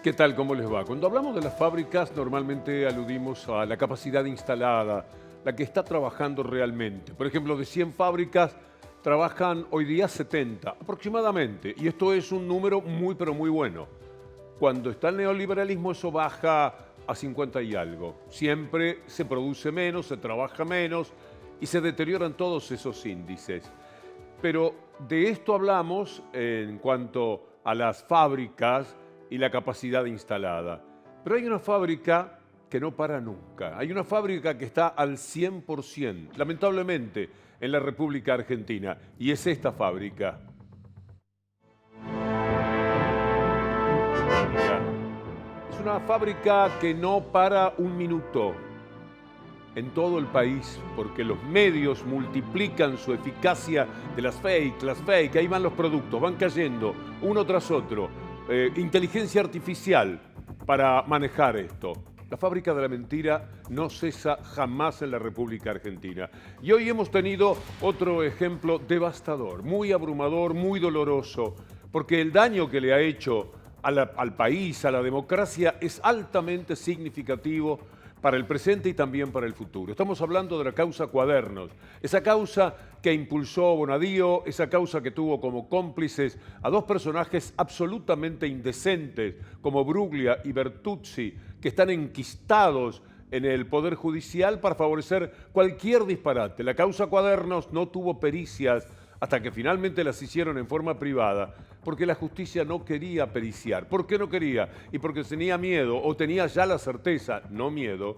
¿Qué tal? ¿Cómo les va? Cuando hablamos de las fábricas, normalmente aludimos a la capacidad instalada, la que está trabajando realmente. Por ejemplo, de 100 fábricas, trabajan hoy día 70 aproximadamente. Y esto es un número muy, pero muy bueno. Cuando está el neoliberalismo, eso baja a 50 y algo. Siempre se produce menos, se trabaja menos y se deterioran todos esos índices. Pero de esto hablamos en cuanto a las fábricas y la capacidad instalada. Pero hay una fábrica que no para nunca. Hay una fábrica que está al 100%, lamentablemente, en la República Argentina. Y es esta fábrica. Es una fábrica que no para un minuto en todo el país, porque los medios multiplican su eficacia de las fake, ahí van los productos, van cayendo uno tras otro. Inteligencia artificial para manejar esto. La fábrica de la mentira no cesa jamás en la República Argentina. Y hoy hemos tenido otro ejemplo devastador, muy abrumador, muy doloroso, porque el daño que le ha hecho al país, a la democracia, es altamente significativo para el presente y también para el futuro. Estamos hablando de la causa Cuadernos, esa causa que impulsó Bonadío, esa causa que tuvo como cómplices a dos personajes absolutamente indecentes como Bruglia y Bertuzzi, que están enquistados en el Poder Judicial para favorecer cualquier disparate. La causa Cuadernos no tuvo pericias hasta que finalmente las hicieron en forma privada, porque la justicia no quería periciar. ¿Por qué no quería? Y porque tenía miedo, o tenía ya la certeza, no miedo,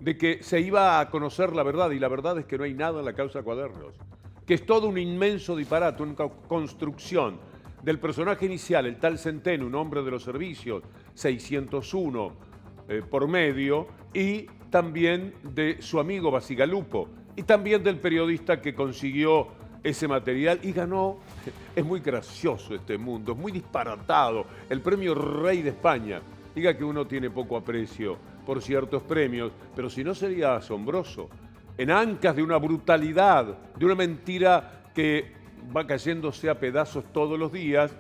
de que se iba a conocer la verdad, y la verdad es que no hay nada en la causa Cuadernos, que es todo un inmenso disparate, una construcción del personaje inicial, el tal Centeno, un hombre de los servicios, 601 por medio, y también de su amigo Bacigalupo, y también del periodista que consiguió ese material y ganó. Es muy gracioso este mundo, es muy disparatado. El premio Rey de España. Diga que uno tiene poco aprecio por ciertos premios, pero si no sería asombroso. En ancas de una brutalidad, de una mentira que va cayéndose a pedazos todos los días,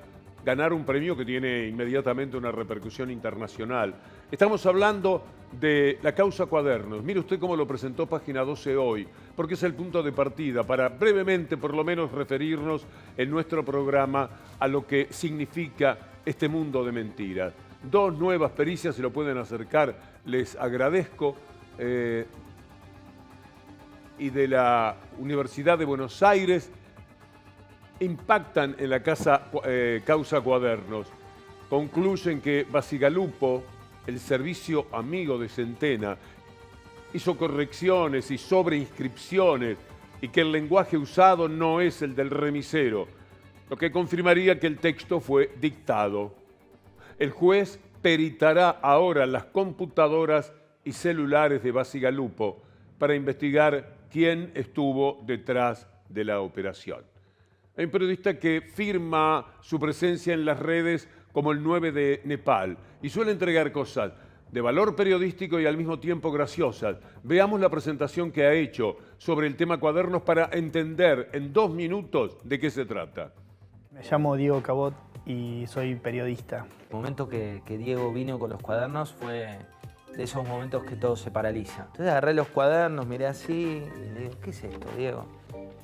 ganar un premio que tiene inmediatamente una repercusión internacional. Estamos hablando de la causa Cuadernos. Mire usted cómo lo presentó Página 12 hoy, porque es el punto de partida para brevemente, por lo menos, referirnos en nuestro programa a lo que significa este mundo de mentiras. Dos nuevas pericias, se lo pueden acercar, les agradezco, y de la Universidad de Buenos Aires, impactan en la causa Cuadernos. Concluyen que Bacigalupo, el servicio amigo de Centeno, hizo correcciones y sobreinscripciones y que el lenguaje usado no es el del remisero, lo que confirmaría que el texto fue dictado. El juez peritará ahora las computadoras y celulares de Bacigalupo para investigar quién estuvo detrás de la operación. Hay un periodista que firma su presencia en las redes como el 9 de Nepal y suele entregar cosas de valor periodístico y al mismo tiempo graciosas. Veamos la presentación que ha hecho sobre el tema Cuadernos para entender en 2 minutos de qué se trata. Me llamo Diego Cabot y soy periodista. El momento que Diego vino con los cuadernos fue de esos momentos que todo se paraliza. Entonces agarré los cuadernos, miré así y le digo, ¿qué es esto, Diego?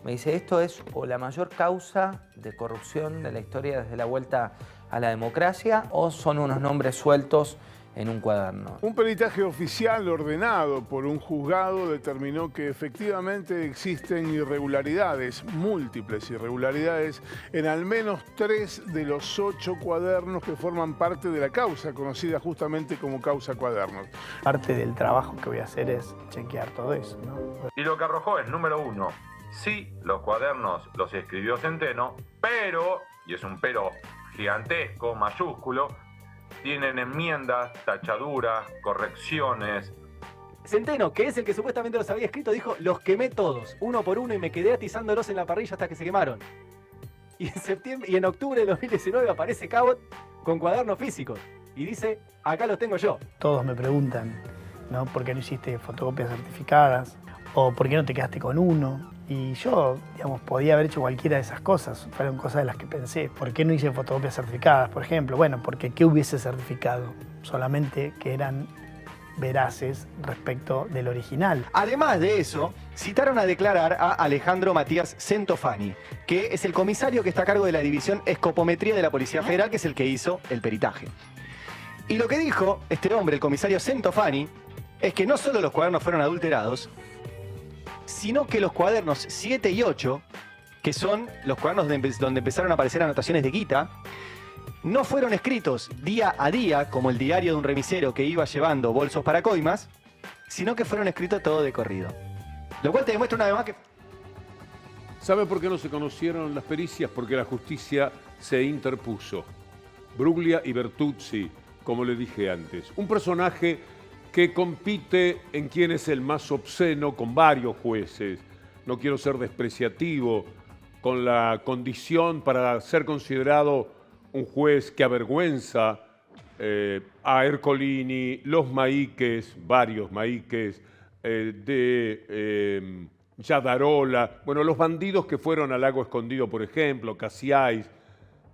Me dice, esto es o la mayor causa de corrupción de la historia desde la vuelta a la democracia o son unos nombres sueltos en un cuaderno. Un peritaje oficial ordenado por un juzgado determinó que efectivamente existen irregularidades, múltiples irregularidades, en al menos 3 de los 8 cuadernos que forman parte de la causa, conocida justamente como causa Cuadernos. Parte del trabajo que voy a hacer es chequear todo eso, ¿no? Y lo que arrojó es, número 1, sí, los cuadernos los escribió Centeno, pero, y es un pero gigantesco, mayúsculo, tienen enmiendas, tachaduras, correcciones. Centeno, que es el que supuestamente los había escrito, dijo, los quemé todos, uno por uno, y me quedé atizándolos en la parrilla hasta que se quemaron. Y en octubre de 2019 aparece Cabot con cuadernos físicos y dice, acá los tengo yo. Todos me preguntan, ¿no? ¿Por qué no hiciste fotocopias certificadas? ¿O por qué no te quedaste con uno? Y yo, digamos, podía haber hecho cualquiera de esas cosas. Fueron cosas de las que pensé. ¿Por qué no hice fotocopias certificadas, por ejemplo? Bueno, porque ¿qué hubiese certificado? Solamente que eran veraces respecto del original. Además de eso, citaron a declarar a Alejandro Matías Centofani, que es el comisario que está a cargo de la división Escopometría de la Policía Federal, que es el que hizo el peritaje. Y lo que dijo este hombre, el comisario Centofani, es que no solo los cuadernos fueron adulterados, sino que los cuadernos 7 y 8, que son los cuadernos donde empezaron a aparecer anotaciones de guita, no fueron escritos día a día, como el diario de un remisero que iba llevando bolsos para coimas, sino que fueron escritos todo de corrido. Lo cual te demuestra una vez más que... ¿Sabe por qué no se conocieron las pericias? Porque la justicia se interpuso. Bruglia y Bertuzzi, como le dije antes. Un personaje que compite en quién es el más obsceno con varios jueces. No quiero ser despreciativo con la condición para ser considerado un juez que avergüenza a Ercolini, los Maíques, varios Maíques, Yadarola, bueno, los bandidos que fueron al Lago Escondido, por ejemplo, Casiais,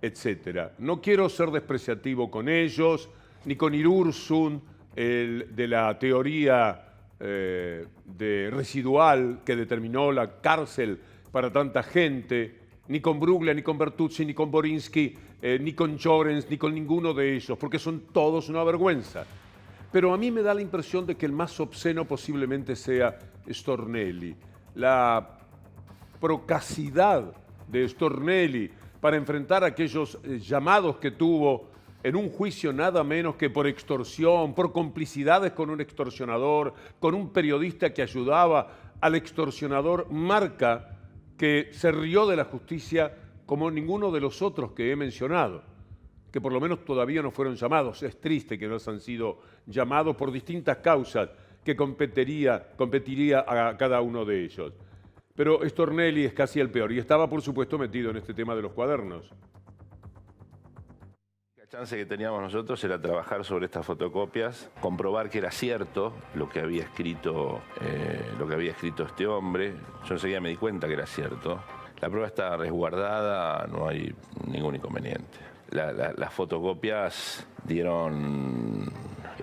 etc. No quiero ser despreciativo con ellos, ni con Irursun, de la teoría de residual que determinó la cárcel para tanta gente, ni con Bruglia, ni con Bertuzzi, ni con Borinsky, ni con Llorens, ni con ninguno de ellos, porque son todos una vergüenza. Pero a mí me da la impresión de que el más obsceno posiblemente sea Stornelli. La procacidad de Stornelli para enfrentar aquellos llamados que tuvo en un juicio nada menos que por extorsión, por complicidades con un extorsionador, con un periodista que ayudaba al extorsionador, marca que se rió de la justicia como ninguno de los otros que he mencionado, que por lo menos todavía no fueron llamados. Es triste que no han sido llamados por distintas causas que competiría a cada uno de ellos. Pero Stornelli es casi el peor y estaba, por supuesto, metido en este tema de los cuadernos. La chance que teníamos nosotros era trabajar sobre estas fotocopias, comprobar que era cierto lo que había escrito este hombre. Yo enseguida me di cuenta que era cierto. La prueba está resguardada, no hay ningún inconveniente. Las fotocopias dieron...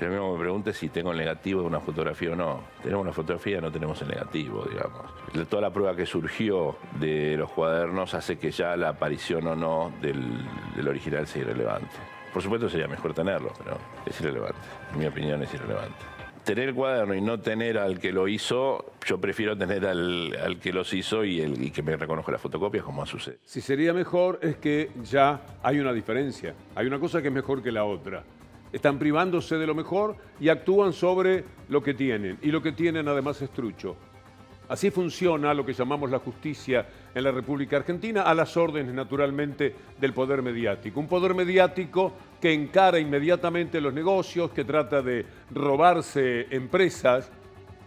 Lo mismo me pregunte si tengo el negativo de una fotografía o no. Tenemos una fotografía, no tenemos el negativo, digamos. Toda la prueba que surgió de los cuadernos hace que ya la aparición o no del original sea irrelevante. Por supuesto sería mejor tenerlo, pero es irrelevante. En mi opinión es irrelevante. Tener el cuaderno y no tener al que lo hizo, yo prefiero tener al que los hizo y que me reconozca las fotocopias, como sucede. Si sería mejor es que ya hay una diferencia. Hay una cosa que es mejor que la otra. Están privándose de lo mejor y actúan sobre lo que tienen. Y lo que tienen además es trucho. Así funciona lo que llamamos la justicia en la República Argentina, a las órdenes, naturalmente, del poder mediático. Un poder mediático que encara inmediatamente los negocios, que trata de robarse empresas.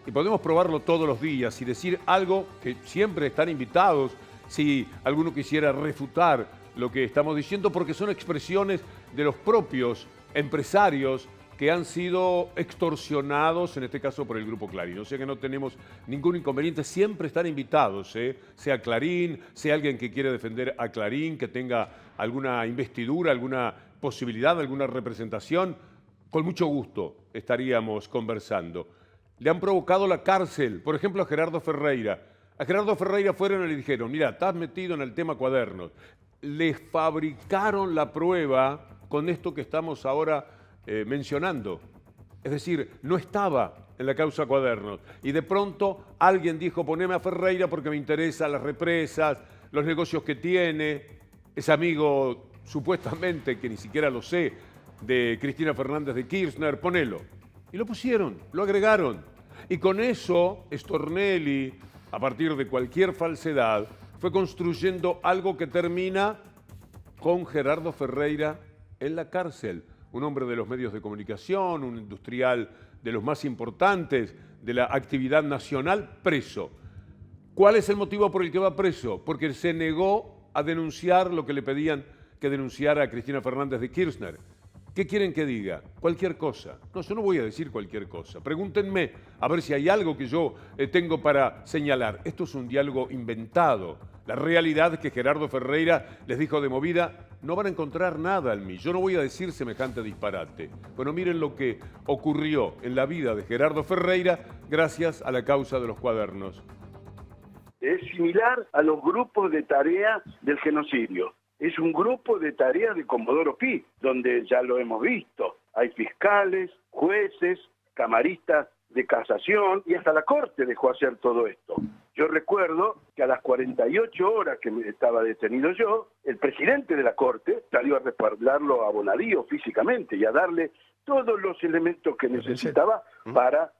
Y podemos probarlo todos los días y decir algo que siempre están invitados si alguno quisiera refutar lo que estamos diciendo, porque son expresiones de los propios empresarios que han sido extorsionados, en este caso por el Grupo Clarín. O sea que no tenemos ningún inconveniente, siempre están invitados, sea Clarín, sea alguien que quiere defender a Clarín, que tenga alguna investidura, alguna posibilidad, alguna representación, con mucho gusto estaríamos conversando. Le han provocado la cárcel, por ejemplo, a Gerardo Ferreira. A Gerardo Ferreira fueron y le dijeron, mira, estás metido en el tema cuadernos. Le fabricaron la prueba con esto que estamos ahora mencionando. Es decir, no estaba en la causa cuadernos. Y de pronto alguien dijo, poneme a Ferreira porque me interesan las represas, los negocios que tiene. Es amigo, supuestamente, que ni siquiera lo sé, de Cristina Fernández de Kirchner, ponelo. Y lo pusieron, lo agregaron. Y con eso, Stornelli, a partir de cualquier falsedad, fue construyendo algo que termina con Gerardo Ferreira en la cárcel. Un hombre de los medios de comunicación, un industrial de los más importantes de la actividad nacional, preso. ¿Cuál es el motivo por el que va preso? Porque se negó a denunciar lo que le pedían que denunciara a Cristina Fernández de Kirchner. ¿Qué quieren que diga? Cualquier cosa. No, yo no voy a decir cualquier cosa. Pregúntenme a ver si hay algo que yo tengo para señalar. Esto es un diálogo inventado. La realidad es que Gerardo Ferreira les dijo de movida, no van a encontrar nada en mí. Yo no voy a decir semejante disparate. Bueno, miren lo que ocurrió en la vida de Gerardo Ferreira gracias a la causa de los cuadernos. Es similar a los grupos de tarea del genocidio. Es un grupo de tareas de Comodoro Pi, donde ya lo hemos visto. Hay fiscales, jueces, camaristas de casación y hasta la Corte dejó hacer todo esto. Yo recuerdo que a las 48 horas que estaba detenido yo, el presidente de la Corte salió a respaldarlo a Bonadío físicamente y a darle todos los elementos que necesitaba para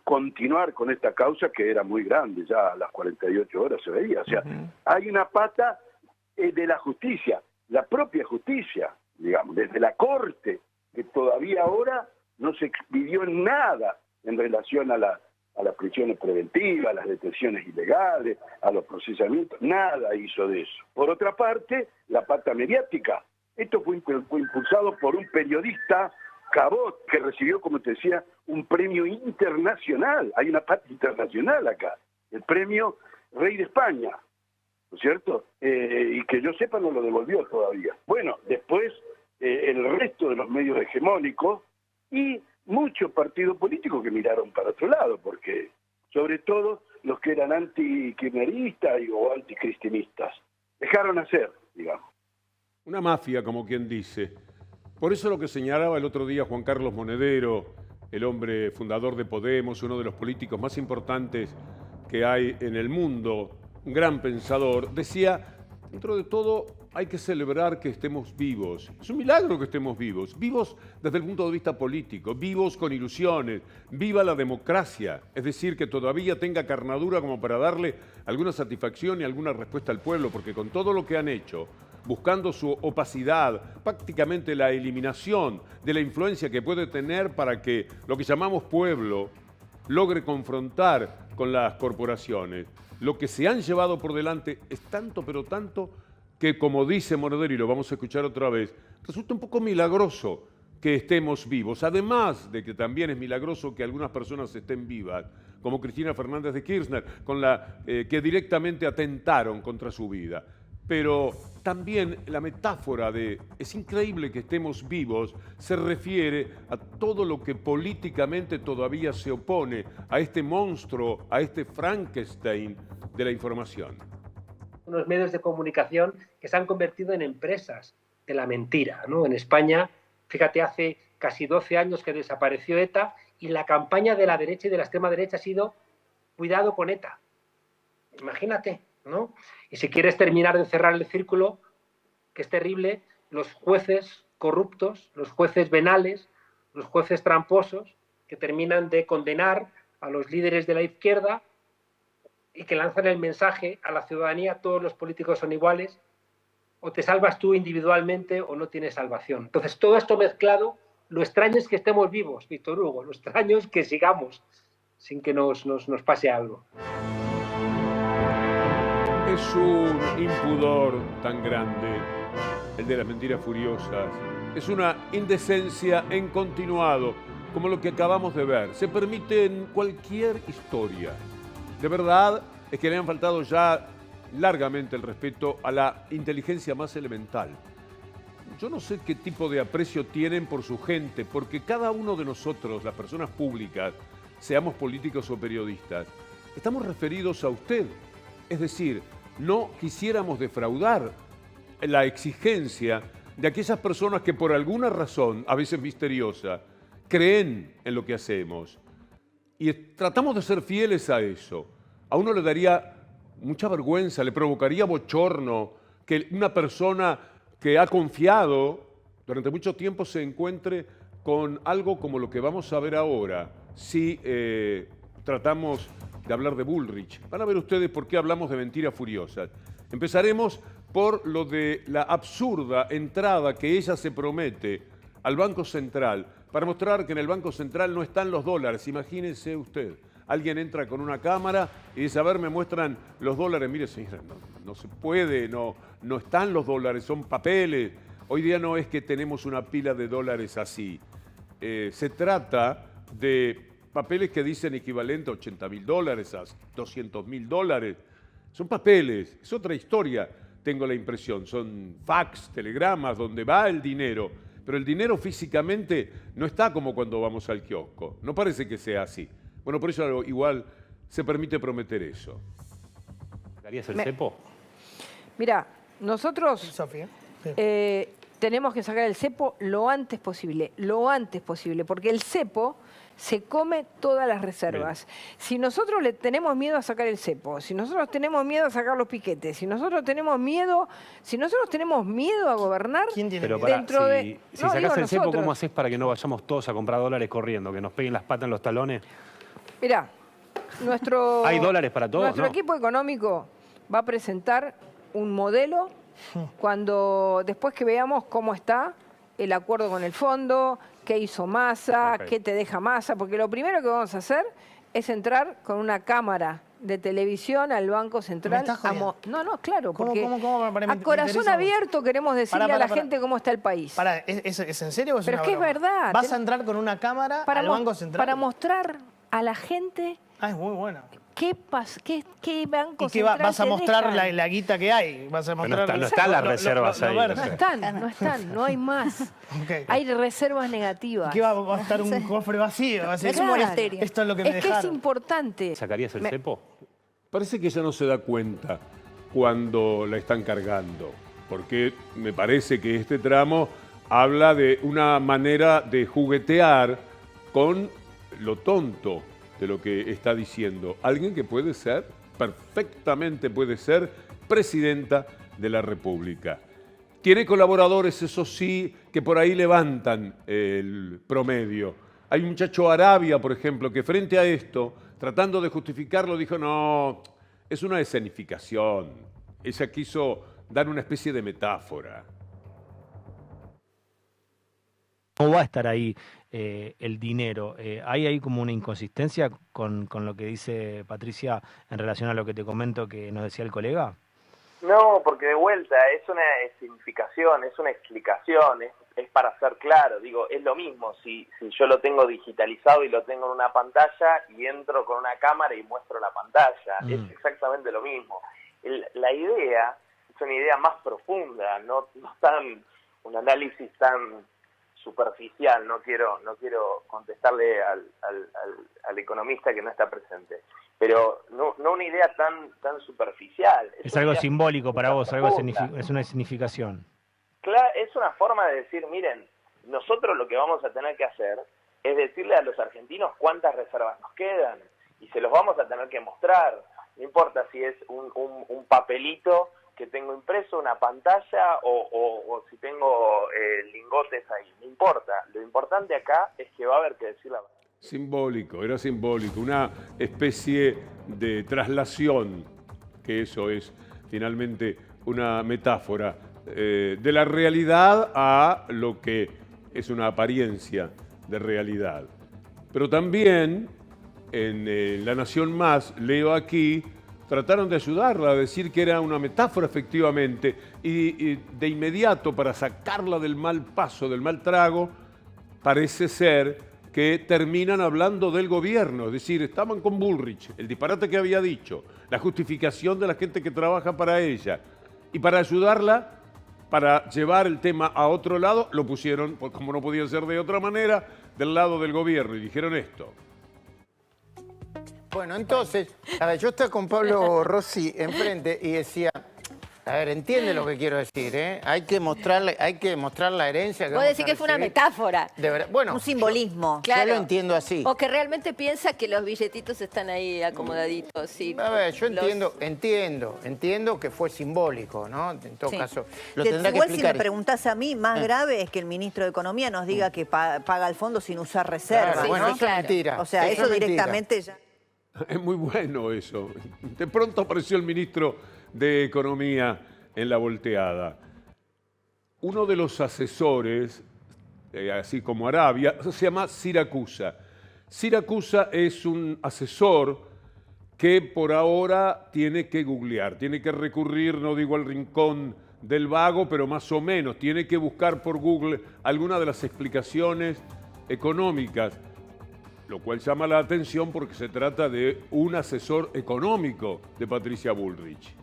continuar con esta causa que era muy grande, ya a las 48 horas se veía. O sea, hay una pata de la justicia, la propia justicia, digamos, desde la Corte, que todavía ahora no se expidió nada en relación a las prisiones preventivas, a las detenciones ilegales, a los procesamientos, nada hizo de eso. Por otra parte, la pata mediática. Esto fue impulsado por un periodista, Cabot, que recibió, como te decía, un premio internacional. Hay una pata internacional acá, el premio Rey de España, ¿no es cierto? Y que yo sepa no lo devolvió todavía. Bueno, después el resto de los medios hegemónicos y muchos partidos políticos que miraron para otro lado, porque sobre todo los que eran antikirchneristas o anticristinistas, dejaron hacer, digamos. Una mafia, como quien dice. Por eso lo que señalaba el otro día Juan Carlos Monedero, el hombre fundador de Podemos, uno de los políticos más importantes que hay en el mundo, un gran pensador, decía, dentro de todo hay que celebrar que estemos vivos. Es un milagro que estemos vivos, vivos desde el punto de vista político, vivos con ilusiones, viva la democracia, es decir, que todavía tenga carnadura como para darle alguna satisfacción y alguna respuesta al pueblo, porque con todo lo que han hecho, buscando su opacidad, prácticamente la eliminación de la influencia que puede tener para que lo que llamamos pueblo logre confrontar con las corporaciones. Lo que se han llevado por delante es tanto, pero tanto, que como dice Monedero, y lo vamos a escuchar otra vez, resulta un poco milagroso que estemos vivos. Además de que también es milagroso que algunas personas estén vivas, como Cristina Fernández de Kirchner, con la que directamente atentaron contra su vida. Pero también la metáfora de es increíble que estemos vivos se refiere a todo lo que políticamente todavía se opone a este monstruo, a este Frankenstein de la información. Unos medios de comunicación que se han convertido en empresas de la mentira, ¿no? En España, fíjate, hace casi 12 años que desapareció ETA y la campaña de la derecha y de la extrema derecha ha sido cuidado con ETA. Imagínate, ¿no? Y si quieres terminar de cerrar el círculo, que es terrible, los jueces corruptos, los jueces venales, los jueces tramposos, que terminan de condenar a los líderes de la izquierda y que lanzan el mensaje a la ciudadanía, todos los políticos son iguales, o te salvas tú individualmente o no tienes salvación. Entonces, todo esto mezclado, lo extraño es que estemos vivos, Víctor Hugo, lo extraño es que sigamos sin que nos pase algo. Es un impudor tan grande, el de las mentiras furiosas. Es una indecencia en continuado, como lo que acabamos de ver. Se permite en cualquier historia. De verdad es que le han faltado ya largamente el respeto a la inteligencia más elemental. Yo no sé qué tipo de aprecio tienen por su gente, porque cada uno de nosotros, las personas públicas, seamos políticos o periodistas, estamos referidos a usted. Es decir, no quisiéramos defraudar la exigencia de aquellas personas que por alguna razón, a veces misteriosa, creen en lo que hacemos. Y tratamos de ser fieles a eso. A uno le daría mucha vergüenza, le provocaría bochorno que una persona que ha confiado durante mucho tiempo se encuentre con algo como lo que vamos a ver ahora, si tratamos de hablar de Bullrich. Van a ver ustedes por qué hablamos de mentiras furiosas. Empezaremos por lo de la absurda entrada que ella se promete al Banco Central para mostrar que en el Banco Central no están los dólares. Imagínense usted, alguien entra con una cámara y dice, a ver, me muestran los dólares. Mire, señora, no se puede, no están los dólares, son papeles. Hoy día no es que tenemos una pila de dólares así. Se trata de papeles que dicen equivalente a $80.000, a $200.000. Son papeles, es otra historia, tengo la impresión. Son fax, telegramas, donde va el dinero. Pero el dinero físicamente no está como cuando vamos al kiosco. No parece que sea así. Bueno, por eso igual se permite prometer eso. ¿Harías el cepo? Mirá, nosotros Sofía. tenemos que sacar el cepo lo antes posible, porque el cepo se come todas las reservas. Bien. Si nosotros le tenemos miedo a sacar el cepo, si nosotros tenemos miedo a sacar los piquetes, si nosotros tenemos miedo a gobernar, ¿quién tiene pero miedo? pará, si sacás el cepo, ¿cómo haces para que no vayamos todos a comprar dólares corriendo, que nos peguen las patas en los talones? Mirá, ¿hay dólares para todos? Nuestro equipo económico va a presentar un modelo después que veamos cómo está el acuerdo con el fondo, qué hizo Massa, qué te deja Massa, porque lo primero que vamos a hacer es entrar con una cámara de televisión al Banco Central. Claro, porque a corazón abierto queremos decirle a la gente cómo está el país. ¿Es en serio o es Pero una es que broma? es verdad. ¿Vas a entrar con una cámara al Banco Central? Para mostrar a la gente... Es muy buena. ¿Qué Banco ¿Y qué Central vas a mostrar dejan? la guita que hay? ¿Vas a mostrar no están las reservas ahí. No están, no hay más. Hay reservas negativas. ¿Qué va a estar un cofre vacío? Es un monasterio. Esto es lo que me dejaron. Es importante. ¿Sacarías el cepo? Parece que ella no se da cuenta cuando la están cargando, porque me parece que este tramo habla de una manera de juguetear con lo tonto de lo que está diciendo. Alguien que perfectamente puede ser presidenta de la República. Tiene colaboradores, eso sí, que por ahí levantan el promedio. Hay un muchacho Arabia, por ejemplo, que frente a esto, tratando de justificarlo, dijo, no, es una escenificación. Ella quiso dar una especie de metáfora. ¿Cómo va a estar ahí el dinero? ¿Hay ahí como una inconsistencia con lo que dice Patricia en relación a lo que te comento que nos decía el colega? No, porque de vuelta es una significación, es una explicación, es para ser claro. Digo, es lo mismo si yo lo tengo digitalizado y lo tengo en una pantalla y entro con una cámara y muestro la pantalla. Es exactamente lo mismo. La idea es una idea más profunda, no tan un análisis tan superficial. No quiero contestarle al economista que no está presente, pero no una idea tan superficial. Es algo simbólico para vos, es una significación. Claro, es una forma de decir, miren, nosotros lo que vamos a tener que hacer es decirle a los argentinos cuántas reservas nos quedan y se los vamos a tener que mostrar. No importa si es un papelito que tengo impreso, una pantalla o si tengo lingotes ahí, no importa. Lo importante acá es que va a haber que decir la verdad. Era simbólico, una especie de traslación, que eso es finalmente una metáfora de la realidad a lo que es una apariencia de realidad. Pero también en La Nación Más, leo aquí, trataron de ayudarla a decir que era una metáfora efectivamente y de inmediato para sacarla del mal paso, del mal trago, parece ser que terminan hablando del gobierno, es decir, estaban con Bullrich, el disparate que había dicho, la justificación de la gente que trabaja para ella y para ayudarla, para llevar el tema a otro lado, lo pusieron, pues como no podía ser de otra manera, del lado del gobierno y dijeron esto. Bueno, entonces, a ver, yo estaba con Pablo Rossi enfrente y decía, a ver, entiende lo que quiero decir, ¿eh? Hay que mostrar la herencia que Vos decís que fue una metáfora, de verdad. Bueno, un simbolismo. Yo lo entiendo así. O que realmente piensa que los billetitos están ahí acomodaditos. Sí, a ver, yo entiendo que fue simbólico, ¿no? En todo caso, lo tendrá que igual explicar. Si me preguntás a mí, más grave es que el ministro de Economía nos diga que paga el fondo sin usar reservas. Claro, bueno, ¿no? eso es mentira. O sea, eso directamente ya... Es muy bueno eso. De pronto apareció el ministro de Economía en la volteada. Uno de los asesores, así como Arabia, se llama Siracusa. Siracusa es un asesor que por ahora tiene que googlear, tiene que recurrir, no digo al rincón del vago, pero más o menos, tiene que buscar por Google alguna de las explicaciones económicas, lo cual llama la atención porque se trata de un asesor económico de Patricia Bullrich.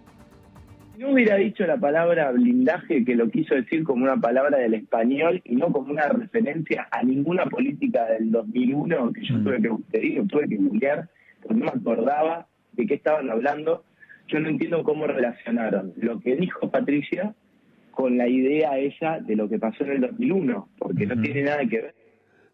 No hubiera dicho la palabra blindaje, que lo quiso decir como una palabra del español y no como una referencia a ninguna política del 2001 que yo tuve que googlear, porque no me acordaba de qué estaban hablando. Yo no entiendo cómo relacionaron lo que dijo Patricia con la idea esa de lo que pasó en el 2001, porque no tiene nada que ver.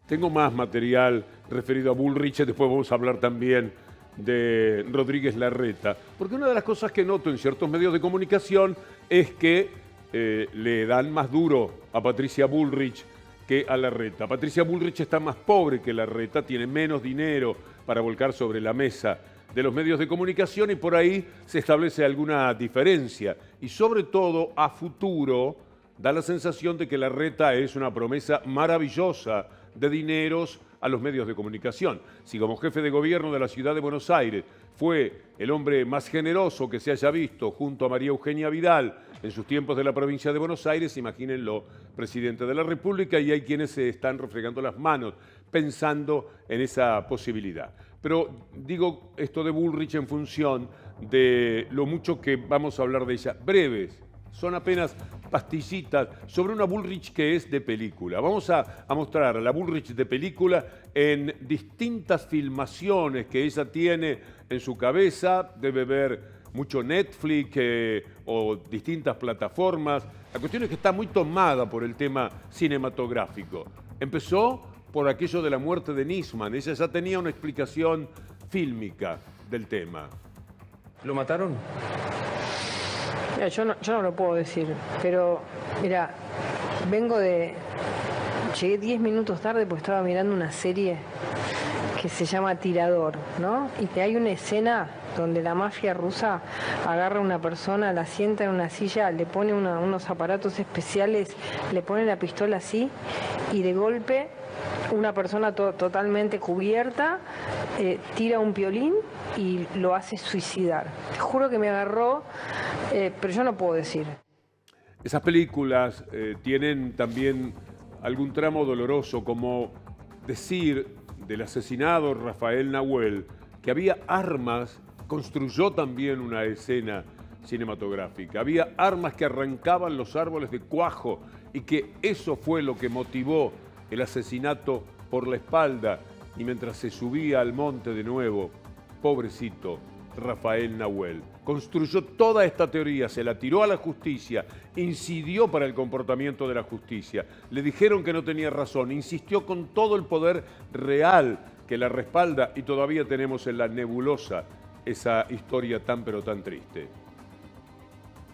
Tengo más material referido a Bullrich, después vamos a hablar también de Rodríguez Larreta, porque una de las cosas que noto en ciertos medios de comunicación es que le dan más duro a Patricia Bullrich que a Larreta. Patricia Bullrich está más pobre que Larreta, tiene menos dinero para volcar sobre la mesa de los medios de comunicación y por ahí se establece alguna diferencia. Y sobre todo, a futuro, da la sensación de que Larreta es una promesa maravillosa de dineros a los medios de comunicación. Si como jefe de gobierno de la ciudad de Buenos Aires fue el hombre más generoso que se haya visto junto a María Eugenia Vidal en sus tiempos de la provincia de Buenos Aires, imagínenlo, presidente de la República, y hay quienes se están refregando las manos pensando en esa posibilidad. Pero digo esto de Bullrich en función de lo mucho que vamos a hablar de ella. Breves, son apenas pastillitas sobre una Bullrich que es de película. Vamos a mostrar a la Bullrich de película en distintas filmaciones que ella tiene en su cabeza. Debe ver mucho Netflix o distintas plataformas. La cuestión es que está muy tomada por el tema cinematográfico. Empezó por aquello de la muerte de Nisman. Ella ya tenía una explicación fílmica del tema. ¿Lo mataron? Mira, yo no lo puedo decir, pero mira, llegué 10 minutos tarde porque estaba mirando una serie que se llama Tirador, ¿no? Y que hay una escena donde la mafia rusa agarra a una persona, la sienta en una silla, le pone unos aparatos especiales, le pone la pistola así y de golpe una persona totalmente cubierta tira un piolín y lo hace suicidar. Te juro que me agarró, pero yo no puedo decir. Esas películas tienen también algún tramo doloroso, como decir del asesinado Rafael Nahuel que había armas, construyó también una escena cinematográfica. Había armas que arrancaban los árboles de cuajo y que eso fue lo que motivó el asesinato por la espalda, y mientras se subía al monte de nuevo, pobrecito Rafael Nahuel. Construyó toda esta teoría, se la tiró a la justicia, incidió para el comportamiento de la justicia. Le dijeron que no tenía razón, insistió con todo el poder real que la respalda y todavía tenemos en la nebulosa esa historia tan pero tan triste.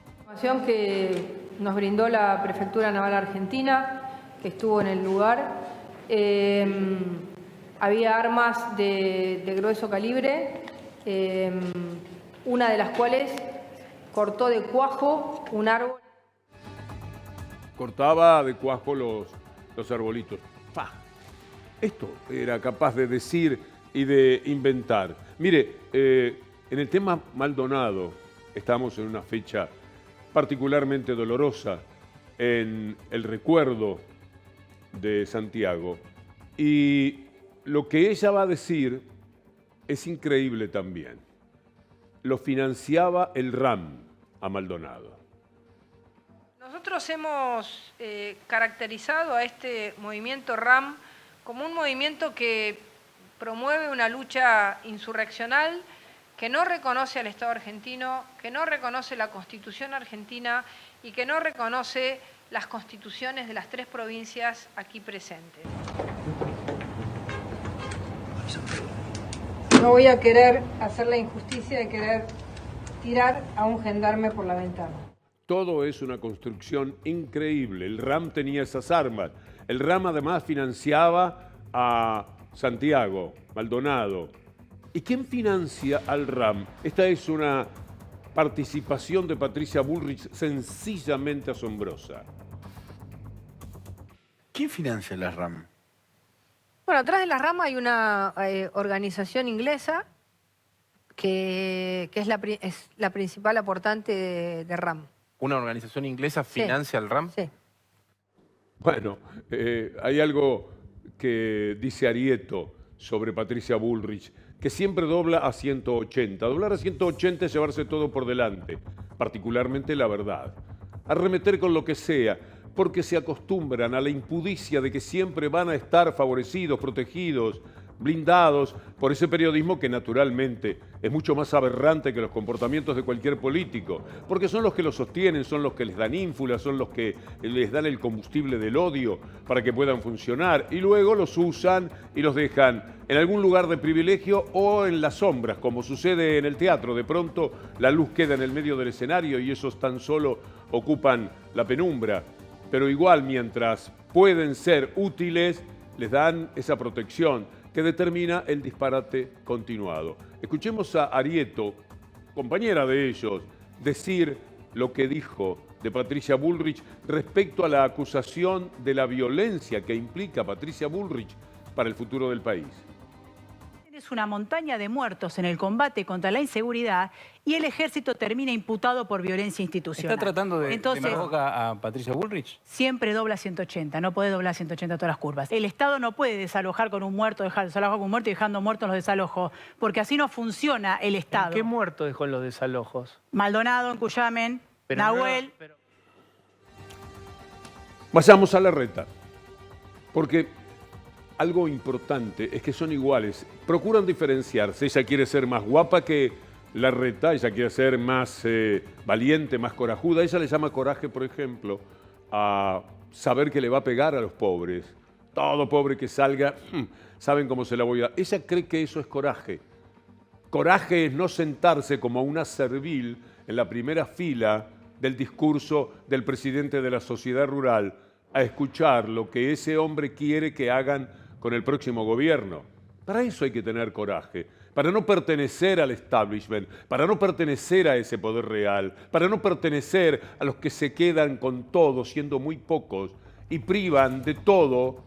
La información que nos brindó la Prefectura Naval Argentina, que estuvo en el lugar, había armas de grueso calibre, una de las cuales cortó de cuajo un árbol. Cortaba de cuajo los arbolitos. ¡Pah! Esto era capaz de decir y de inventar. Mire, en el tema Maldonado estamos en una fecha particularmente dolorosa en el recuerdo de Santiago. Y lo que ella va a decir es increíble también. Lo financiaba el RAM a Maldonado. Nosotros hemos caracterizado a este movimiento RAM como un movimiento que promueve una lucha insurreccional, que no reconoce al Estado argentino, que no reconoce la Constitución argentina y que no reconoce las constituciones de las 3 provincias aquí presentes. No voy a querer hacer la injusticia de querer tirar a un gendarme por la ventana. Todo es una construcción increíble. El RAM tenía esas armas. El RAM además financiaba a Santiago, Maldonado. ¿Y quién financia al RAM? Esta es una participación de Patricia Bullrich sencillamente asombrosa. ¿Quién financia la RAM? Bueno, atrás de la RAM hay una organización inglesa que es la principal aportante de RAM. ¿Una organización inglesa financia el RAM? Sí. Bueno, hay algo que dice Arieto sobre Patricia Bullrich, que siempre dobla a 180. Doblar a 180 es llevarse todo por delante, particularmente la verdad. Arremeter con lo que sea, porque se acostumbran a la impudicia de que siempre van a estar favorecidos, protegidos, blindados por ese periodismo que naturalmente es mucho más aberrante que los comportamientos de cualquier político, porque son los que los sostienen, son los que les dan ínfula, son los que les dan el combustible del odio para que puedan funcionar, y luego los usan y los dejan en algún lugar de privilegio o en las sombras, como sucede en el teatro. De pronto la luz queda en el medio del escenario y esos tan solo ocupan la penumbra, pero igual mientras pueden ser útiles, les dan esa protección que determina el disparate continuado. Escuchemos a Arieto, compañera de ellos, decir lo que dijo de Patricia Bullrich respecto a la acusación de la violencia que implica Patricia Bullrich para el futuro del país. Es una montaña de muertos en el combate contra la inseguridad y el ejército termina imputado por violencia institucional. ¿Está tratando de Entonces, demagoga a Patricia Bullrich? siempre dobla 180, no puede doblar 180 todas las curvas. El Estado no puede desalojar con un muerto, desalojar con un muerto y dejando muertos los desalojos, porque así no funciona el Estado. ¿Qué muerto dejó en los desalojos? Maldonado en Cuyamen, Nahuel... Vayamos a Larreta, porque algo importante es que son iguales, procuran diferenciarse. Ella quiere ser más guapa que Larreta, ella quiere ser más valiente, más corajuda. Ella le llama coraje, por ejemplo, a saber que le va a pegar a los pobres. Todo pobre que salga, saben cómo se la voy a dar. Ella cree que eso es coraje. Coraje es no sentarse como una servil en la primera fila del discurso del presidente de la sociedad rural a escuchar lo que ese hombre quiere que hagan con el próximo gobierno. Para eso hay que tener coraje, para no pertenecer al establishment, para no pertenecer a ese poder real, para no pertenecer a los que se quedan con todo siendo muy pocos y privan de todo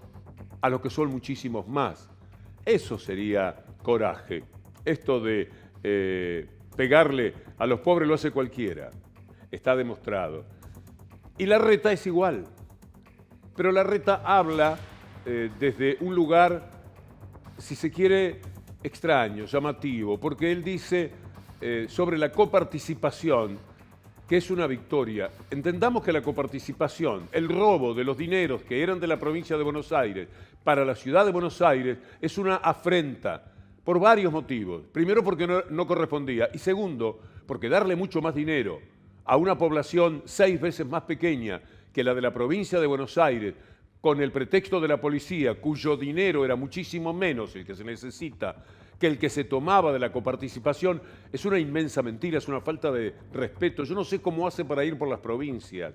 a los que son muchísimos más. Eso sería coraje. Esto de pegarle a los pobres lo hace cualquiera, está demostrado. Y Larreta es igual, pero Larreta habla desde un lugar, si se quiere, extraño, llamativo, porque él dice sobre la coparticipación que es una victoria. Entendamos que la coparticipación, el robo de los dineros que eran de la provincia de Buenos Aires para la ciudad de Buenos Aires es una afrenta por varios motivos. Primero, porque no correspondía, y segundo, porque darle mucho más dinero a una población 6 veces más pequeña que la de la provincia de Buenos Aires, con el pretexto de la policía, cuyo dinero era muchísimo menos el que se necesita que el que se tomaba de la coparticipación, es una inmensa mentira, es una falta de respeto. Yo no sé cómo hace para ir por las provincias,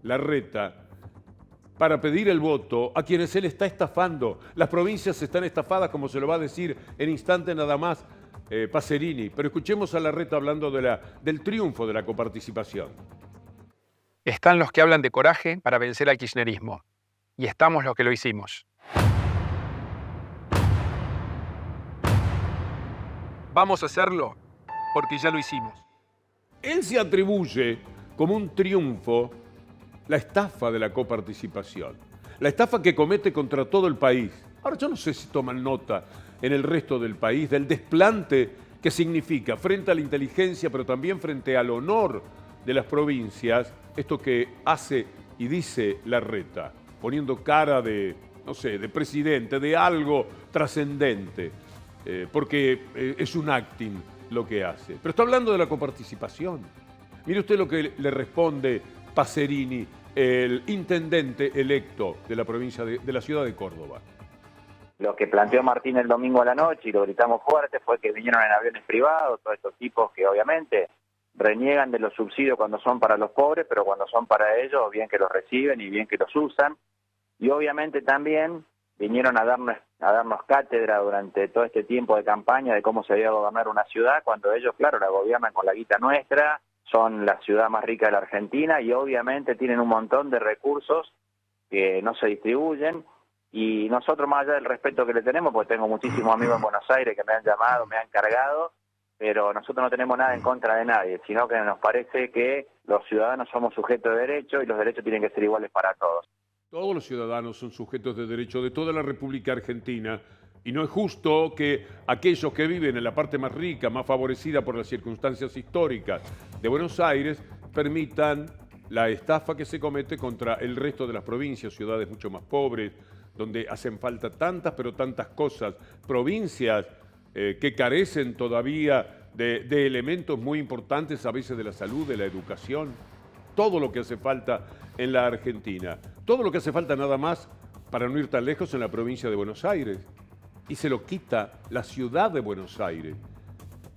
Larreta, para pedir el voto a quienes él está estafando. Las provincias están estafadas, como se lo va a decir en instante nada más Pacerini. Pero escuchemos a Larreta hablando del triunfo de la coparticipación. Están los que hablan de coraje para vencer al kirchnerismo. Y estamos los que lo hicimos. Vamos a hacerlo porque ya lo hicimos. Él se atribuye como un triunfo la estafa de la coparticipación, la estafa que comete contra todo el país. Ahora, yo no sé si toman nota en el resto del país del desplante que significa frente a la inteligencia, pero también frente al honor de las provincias, esto que hace y dice Larreta, poniendo cara de, no sé, de presidente, de algo trascendente, porque es un acting lo que hace. Pero está hablando de la coparticipación. Mire usted lo que le responde Pacerini, el intendente electo de la provincia de la ciudad de Córdoba. Lo que planteó Martín el domingo a la noche, y lo gritamos fuerte, fue que vinieron en aviones privados, todos estos tipos que obviamente reniegan de los subsidios cuando son para los pobres, pero cuando son para ellos, bien que los reciben y bien que los usan. Y obviamente también vinieron a darnos cátedra durante todo este tiempo de campaña de cómo se debe gobernar una ciudad, cuando ellos, claro, la gobiernan con la guita nuestra, son la ciudad más rica de la Argentina y obviamente tienen un montón de recursos que no se distribuyen. Y nosotros, más allá del respeto que le tenemos, porque tengo muchísimos amigos en Buenos Aires que me han llamado, me han cargado, pero nosotros no tenemos nada en contra de nadie, sino que nos parece que los ciudadanos somos sujetos de derecho y los derechos tienen que ser iguales para todos. Todos los ciudadanos son sujetos de derecho de toda la República Argentina y no es justo que aquellos que viven en la parte más rica, más favorecida por las circunstancias históricas de Buenos Aires, permitan la estafa que se comete contra el resto de las provincias, ciudades mucho más pobres, donde hacen falta tantas, pero tantas cosas, provincias que carecen todavía de elementos muy importantes, a veces de la salud, de la educación, todo lo que hace falta en la Argentina, todo lo que hace falta nada más, para no ir tan lejos, en la provincia de Buenos Aires, y se lo quita la ciudad de Buenos Aires.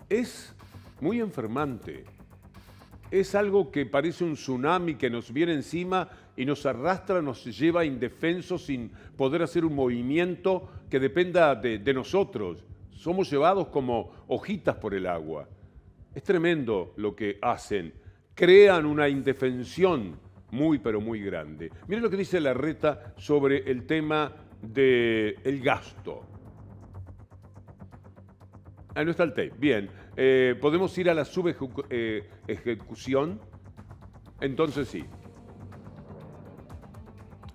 Es muy enfermante, es algo que parece un tsunami que nos viene encima y nos arrastra, nos lleva indefensos sin poder hacer un movimiento que dependa de nosotros. Somos llevados como hojitas por el agua. Es tremendo lo que hacen. Crean una indefensión muy, pero muy grande. Miren lo que dice Larreta sobre el tema del gasto. Ah, no está el tape. Bien. ¿Podemos ir a la subejecución? Entonces sí.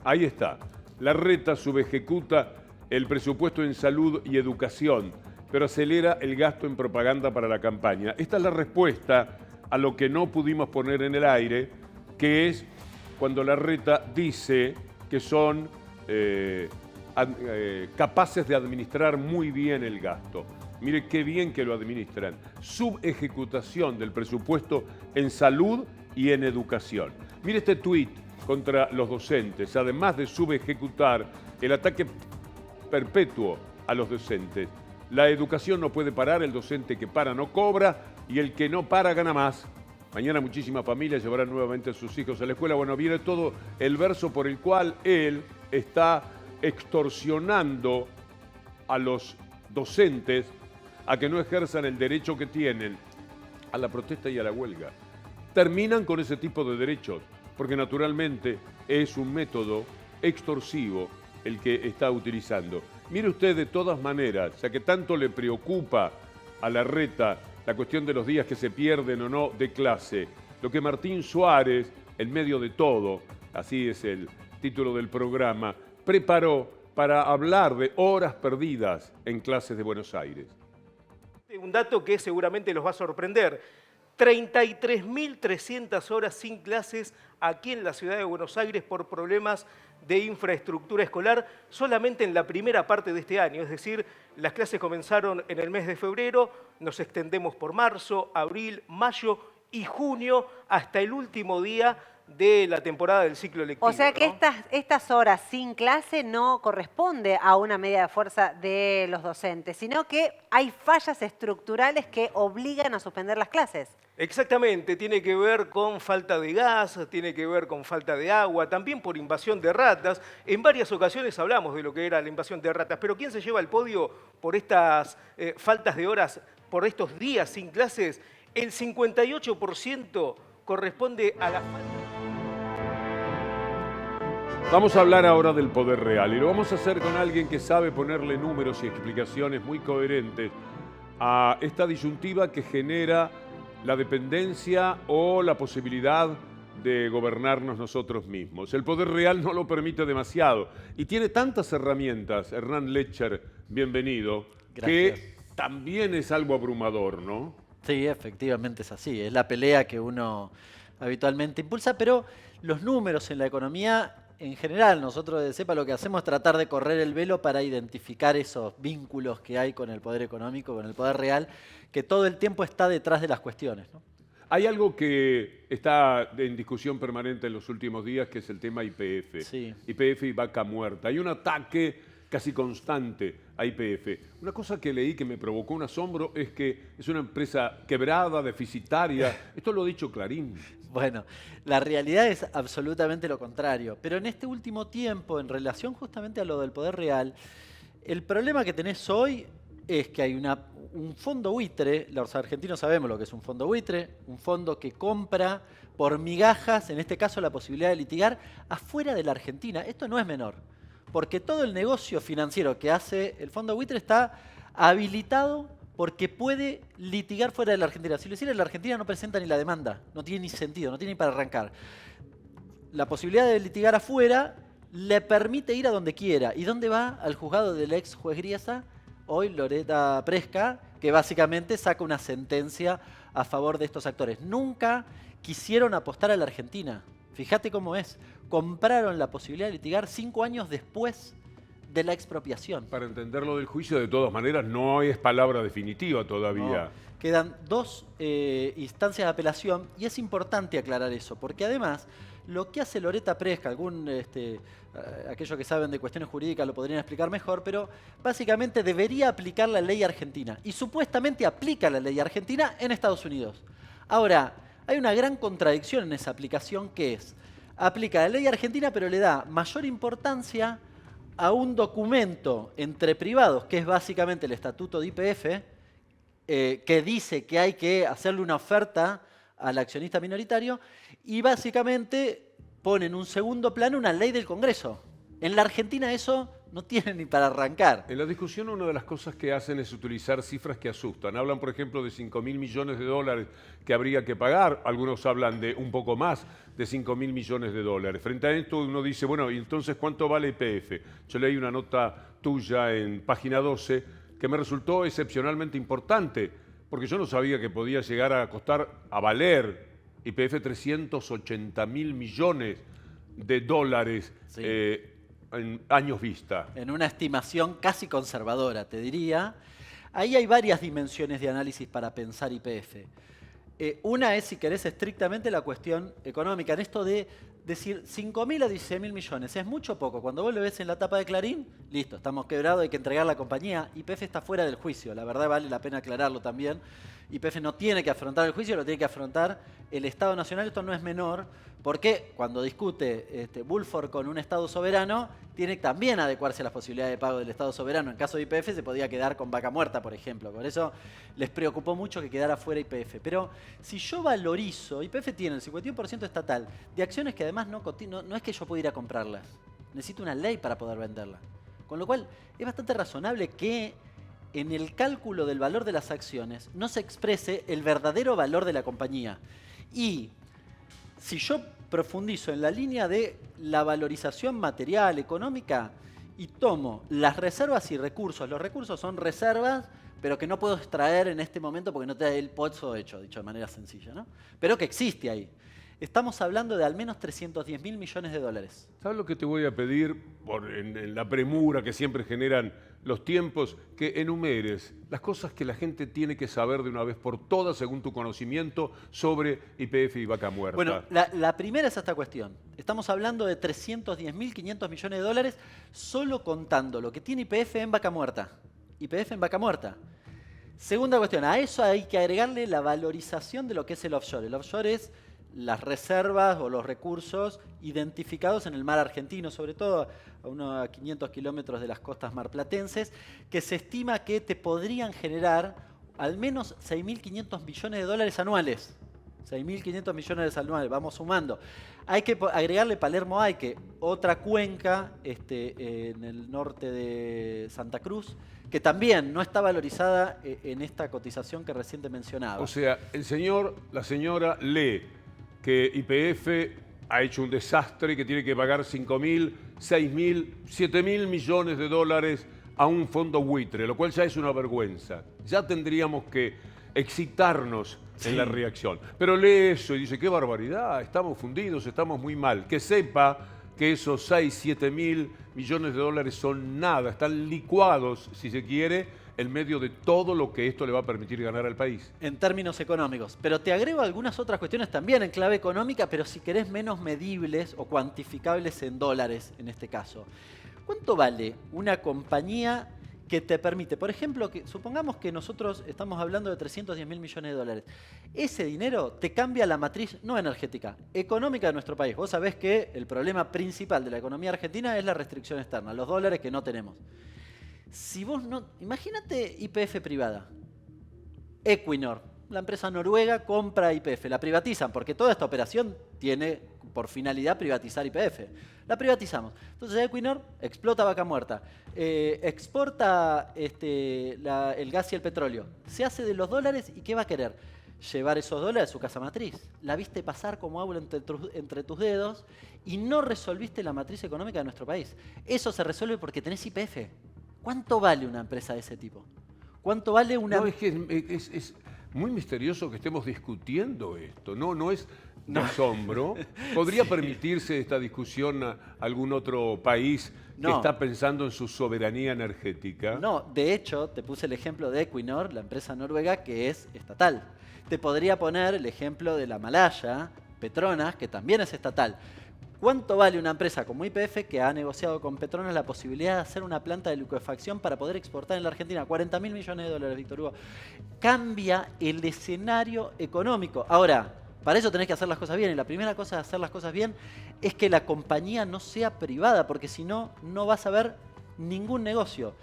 Ahí está. Larreta subejecuta el presupuesto en salud y educación, pero acelera el gasto en propaganda para la campaña. Esta es la respuesta a lo que no pudimos poner en el aire, que es cuando Larreta dice que son capaces de administrar muy bien el gasto. Mire qué bien que lo administran. Subejecutación del presupuesto en salud y en educación. Mire este tuit contra los docentes. Además de subejecutar el ataque perpetuo a los docentes. La educación no puede parar, el docente que para no cobra y el que no para gana más. Mañana muchísimas familias llevarán nuevamente a sus hijos a la escuela. Bueno, viene todo el verso por el cual él está extorsionando a los docentes a que no ejerzan el derecho que tienen a la protesta y a la huelga. Terminan con ese tipo de derechos, porque naturalmente es un método extorsivo el que está utilizando. Mire usted, de todas maneras, ya que tanto le preocupa a Larreta la cuestión de los días que se pierden o no de clase, lo que Martín Suárez, en medio de todo, así es el título del programa, preparó para hablar de horas perdidas en clases de Buenos Aires. Un dato que seguramente los va a sorprender. 33.300 horas sin clases aquí en la ciudad de Buenos Aires por problemas de infraestructura escolar solamente en la primera parte de este año. Es decir, las clases comenzaron en el mes de febrero, nos extendemos por marzo, abril, mayo y junio hasta el último día de la temporada del ciclo lectivo. O sea que ¿no? estas horas sin clase no corresponde a una medida de fuerza de los docentes, sino que hay fallas estructurales que obligan a suspender las clases. Exactamente, tiene que ver con falta de gas, tiene que ver con falta de agua, también por invasión de ratas. En varias ocasiones hablamos de lo que era la invasión de ratas, pero ¿quién se lleva el podio por estas faltas de horas, por estos días sin clases? El 58% corresponde a la... Vamos a hablar ahora del poder real y lo vamos a hacer con alguien que sabe ponerle números y explicaciones muy coherentes a esta disyuntiva que genera la dependencia o la posibilidad de gobernarnos nosotros mismos. El poder real no lo permite demasiado y tiene tantas herramientas, Hernán Lecher, bienvenido, Gracias. Que también es algo abrumador, ¿no? Sí, efectivamente es así, es la pelea que uno habitualmente impulsa, pero los números en la economía, en general, nosotros de CEPA lo que hacemos es tratar de correr el velo para identificar esos vínculos que hay con el poder económico, con el poder real, que todo el tiempo está detrás de las cuestiones, ¿no? Hay algo que está en discusión permanente en los últimos días, que es el tema YPF. Sí. YPF y vaca muerta. Hay un ataque casi constante a YPF. Una cosa que leí que me provocó un asombro es que es una empresa quebrada, deficitaria. Esto lo ha dicho Clarín. Bueno, la realidad es absolutamente lo contrario. Pero en este último tiempo, en relación justamente a lo del poder real, el problema que tenés hoy es que hay un fondo buitre, los argentinos sabemos lo que es un fondo buitre, un fondo que compra por migajas, en este caso la posibilidad de litigar, afuera de la Argentina. Esto no es menor, porque todo el negocio financiero que hace el fondo buitre está habilitado porque puede litigar fuera de la Argentina. Si lo hiciera en la Argentina no presenta ni la demanda, no tiene ni sentido, no tiene ni para arrancar. La posibilidad de litigar afuera le permite ir a donde quiera. ¿Y dónde va? Al juzgado del ex juez Griesa, hoy Loreta Presca, que básicamente saca una sentencia a favor de estos actores. Nunca quisieron apostar a la Argentina. Fíjate cómo es. Compraron la posibilidad de litigar 5 años después de la expropiación. Para entenderlo del juicio, de todas maneras, no es palabra definitiva todavía. No. Quedan 2 instancias de apelación y es importante aclarar eso, porque además lo que hace Loreta Presca, aquellos que saben de cuestiones jurídicas lo podrían explicar mejor, pero básicamente debería aplicar la ley argentina y supuestamente aplica la ley argentina en Estados Unidos. Ahora, hay una gran contradicción en esa aplicación que es, aplica la ley argentina pero le da mayor importancia a un documento entre privados, que es básicamente el estatuto de YPF, que dice que hay que hacerle una oferta al accionista minoritario y básicamente pone en un segundo plano una ley del Congreso. En la Argentina eso no tiene ni para arrancar. En la discusión una de las cosas que hacen es utilizar cifras que asustan. Hablan, por ejemplo, de 5.000 millones de dólares que habría que pagar. Algunos hablan de un poco más de 5.000 millones de dólares. Frente a esto uno dice, bueno, ¿y entonces cuánto vale YPF? Yo leí una nota tuya en página 12 que me resultó excepcionalmente importante, porque yo no sabía que podía llegar a costar, a valer YPF 380.000 millones de dólares en años vista. En una estimación casi conservadora, te diría. Ahí hay varias dimensiones de análisis para pensar YPF. Una es, si querés, estrictamente la cuestión económica. En esto de decir 5.000 a 16.000 millones, ¿es mucho o poco? Cuando vos lo ves en la tapa de Clarín, listo, estamos quebrados, hay que entregar la compañía. YPF está fuera del juicio, la verdad vale la pena aclararlo también. YPF no tiene que afrontar el juicio, lo tiene que afrontar el Estado Nacional. Esto no es menor, porque cuando discute Bulford con un Estado soberano, tiene que también adecuarse a las posibilidades de pago del Estado soberano. En caso de YPF se podía quedar con vaca muerta, por ejemplo. Por eso les preocupó mucho que quedara fuera YPF. Pero si yo valorizo, YPF tiene el 51% estatal de acciones que además no es que yo pueda ir a comprarlas. Necesito una ley para poder venderlas. Con lo cual es bastante razonable que en el cálculo del valor de las acciones no se exprese el verdadero valor de la compañía. Y si yo profundizo en la línea de la valorización material, económica, y tomo las reservas y recursos, los recursos son reservas, pero que no puedo extraer en este momento porque no te da el pozo hecho, dicho de manera sencilla, ¿no? Pero que existe ahí. Estamos hablando de al menos 310.000 millones de dólares. ¿Sabes lo que te voy a pedir en la premura que siempre generan los tiempos? Que enumeres las cosas que la gente tiene que saber de una vez por todas, según tu conocimiento, sobre YPF y Vaca Muerta. Bueno, la primera es esta cuestión. Estamos hablando de 310.500 millones de dólares solo contando lo que tiene YPF en Vaca Muerta. YPF en Vaca Muerta. Segunda cuestión, a eso hay que agregarle la valorización de lo que es el offshore. El offshore es las reservas o los recursos identificados en el mar argentino, sobre todo a unos 500 kilómetros de las costas marplatenses, que se estima que te podrían generar al menos 6.500 millones de dólares anuales. 6.500 millones anuales, vamos sumando. Hay que agregarle Palermo Aike, otra cuenca en el norte de Santa Cruz, que también no está valorizada en esta cotización que recién te mencionaba. O sea, la señora lee que YPF ha hecho un desastre, que tiene que pagar 5.000, 6.000, 7.000 millones de dólares a un fondo buitre, lo cual ya es una vergüenza. Ya tendríamos que excitarnos en la reacción. Pero lee eso y dice, qué barbaridad, estamos fundidos, estamos muy mal. Que sepa que esos 6, 7.000 millones de dólares son nada, están licuados, si se quiere, en medio de todo lo que esto le va a permitir ganar al país. En términos económicos. Pero te agrego algunas otras cuestiones también en clave económica, pero si querés menos medibles o cuantificables en dólares en este caso. ¿Cuánto vale una compañía que te permite, por ejemplo, supongamos que nosotros estamos hablando de 310.000 millones de dólares. Ese dinero te cambia la matriz no energética, económica de nuestro país. Vos sabés que el problema principal de la economía argentina es la restricción externa, los dólares que no tenemos. Si vos no... Imagínate YPF privada. Equinor, la empresa noruega, compra YPF, la privatizan porque toda esta operación tiene por finalidad privatizar YPF. La privatizamos. Entonces Equinor explota Vaca Muerta, exporta el gas y el petróleo, se hace de los dólares y ¿qué va a querer? Llevar esos dólares a su casa matriz. La viste pasar como agua entre tus dedos y no resolviste la matriz económica de nuestro país. Eso se resuelve porque tenés YPF. ¿Cuánto vale una empresa de ese tipo? ¿Cuánto vale una...? No, es que es muy misterioso que estemos discutiendo esto. No es de asombro. ¿Podría permitirse esta discusión a algún otro país que está pensando en su soberanía energética? No, de hecho, te puse el ejemplo de Equinor, la empresa noruega que es estatal. Te podría poner el ejemplo de la Malaya, Petronas, que también es estatal. ¿Cuánto vale una empresa como YPF que ha negociado con Petronas la posibilidad de hacer una planta de liquefacción para poder exportar en la Argentina? 40.000 millones de dólares, Víctor Hugo. Cambia el escenario económico. Ahora, para eso tenés que hacer las cosas bien. Y la primera cosa de hacer las cosas bien es que la compañía no sea privada, porque si no, no vas a ver ningún negocio.